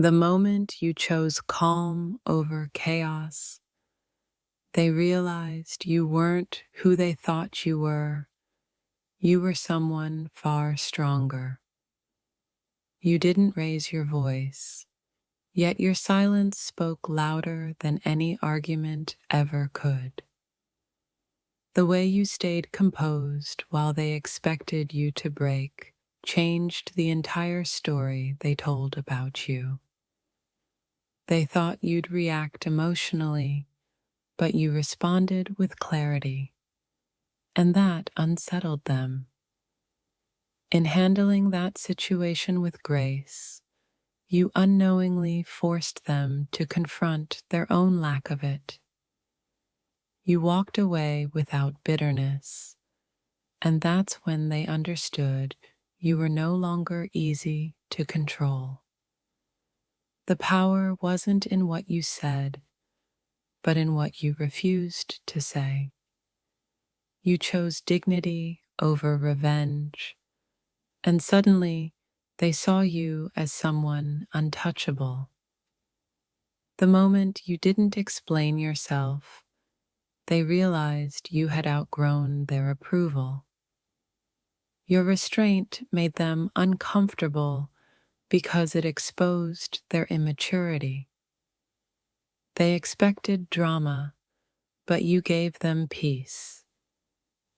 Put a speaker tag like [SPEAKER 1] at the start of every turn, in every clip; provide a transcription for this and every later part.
[SPEAKER 1] The moment you chose calm over chaos, they realized you weren't who they thought you were. You were someone far stronger. You didn't raise your voice, yet your silence spoke louder than any argument ever could. The way you stayed composed while they expected you to break changed the entire story they told about you. They thought you'd react emotionally, but you responded with clarity, and that unsettled them. In handling that situation with grace, you unknowingly forced them to confront their own lack of it. You walked away without bitterness, and that's when they understood you were no longer easy to control. The power wasn't in what you said, but in what you refused to say. You chose dignity over revenge, and suddenly they saw you as someone untouchable. The moment you didn't explain yourself, they realized you had outgrown their approval. Your restraint made them uncomfortable because it exposed their immaturity. They expected drama, but you gave them peace,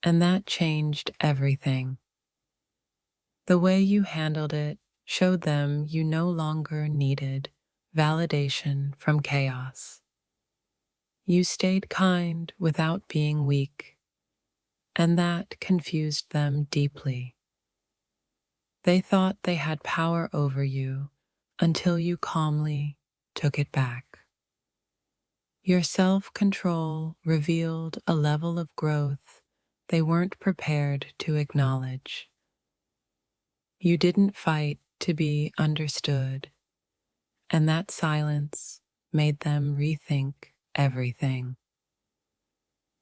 [SPEAKER 1] and that changed everything. The way you handled it showed them you no longer needed validation from chaos. You stayed kind without being weak, and that confused them deeply. They thought they had power over you until you calmly took it back. Your self-control revealed a level of growth they weren't prepared to acknowledge. You didn't fight to be understood, and that silence made them rethink everything.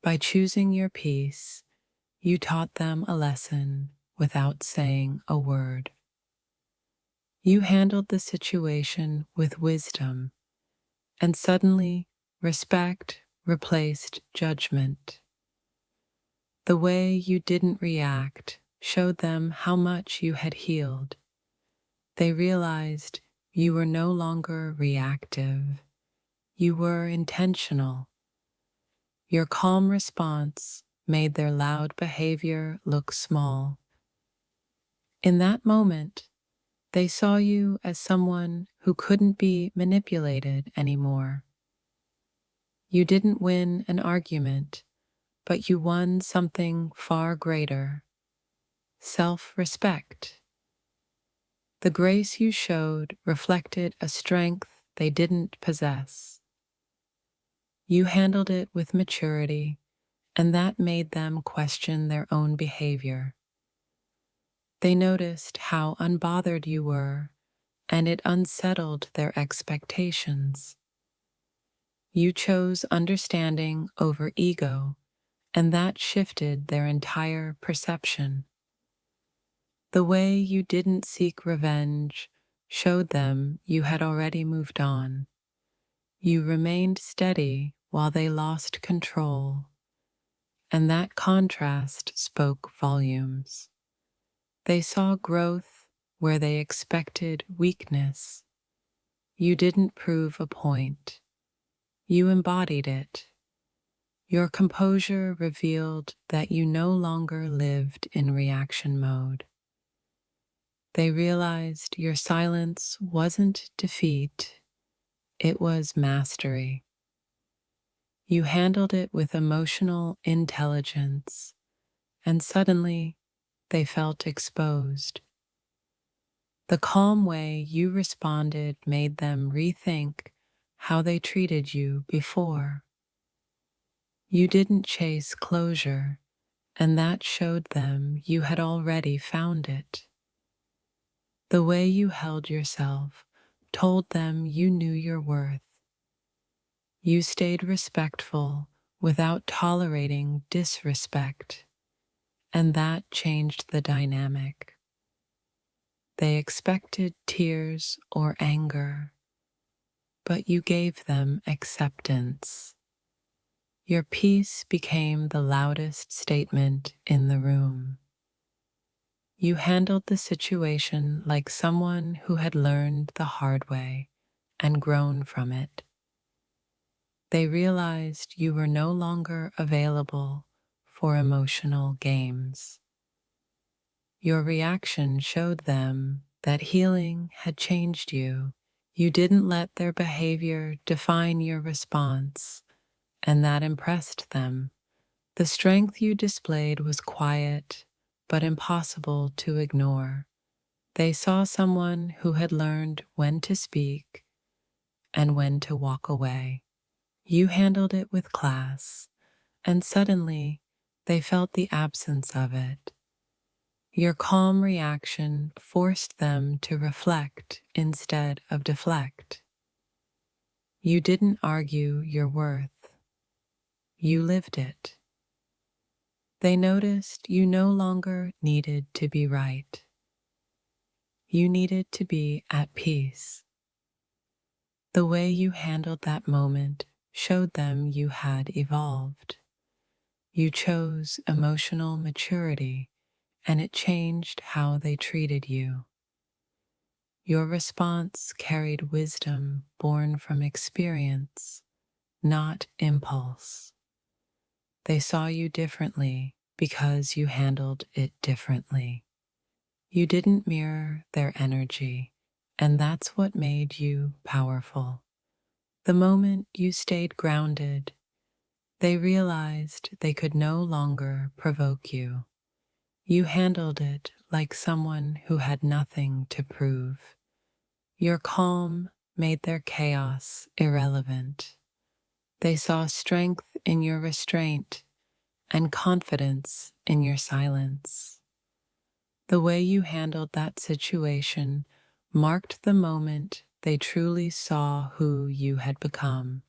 [SPEAKER 1] By choosing your peace, you taught them a lesson without saying a word. You handled the situation with wisdom, and suddenly respect replaced judgment. The way you didn't react showed them how much you had healed. They realized you were no longer reactive. You were intentional. Your calm response made their loud behavior look small. In that moment, they saw you as someone who couldn't be manipulated anymore. You didn't win an argument, but you won something far greater: self-respect. The grace you showed reflected a strength they didn't possess. You handled it with maturity, and that made them question their own behavior. They noticed how unbothered you were, and it unsettled their expectations. You chose understanding over ego, and that shifted their entire perception. The way you didn't seek revenge showed them you had already moved on. You remained steady while they lost control, and that contrast spoke volumes. They saw growth where they expected weakness. You didn't prove a point. You embodied it. Your composure revealed that you no longer lived in reaction mode. They realized your silence wasn't defeat, it was mastery. You handled it with emotional intelligence, and suddenly they felt exposed. The calm way you responded made them rethink how they treated you before. You didn't chase closure, and that showed them you had already found it. The way you held yourself told them you knew your worth. You stayed respectful without tolerating disrespect, and that changed the dynamic. They expected tears or anger, but you gave them acceptance. Your peace became the loudest statement in the room. You handled the situation like someone who had learned the hard way and grown from it. They realized you were no longer available for emotional games. Your reaction showed them that healing had changed you. You didn't let their behavior define your response, and that impressed them. The strength you displayed was quiet, but impossible to ignore. They saw someone who had learned when to speak and when to walk away. You handled it with class, and suddenly they felt the absence of it. Your calm reaction forced them to reflect instead of deflect. You didn't argue your worth. You lived it. They noticed you no longer needed to be right. You needed to be at peace. The way you handled that moment showed them you had evolved. You chose emotional maturity, and it changed how they treated you. Your response carried wisdom born from experience, not impulse. They saw you differently because you handled it differently. You didn't mirror their energy, and that's what made you powerful. The moment you stayed grounded, they realized they could no longer provoke you. You handled it like someone who had nothing to prove. Your calm made their chaos irrelevant. They saw strength in your restraint and confidence in your silence. The way you handled that situation marked the moment they truly saw who you had become.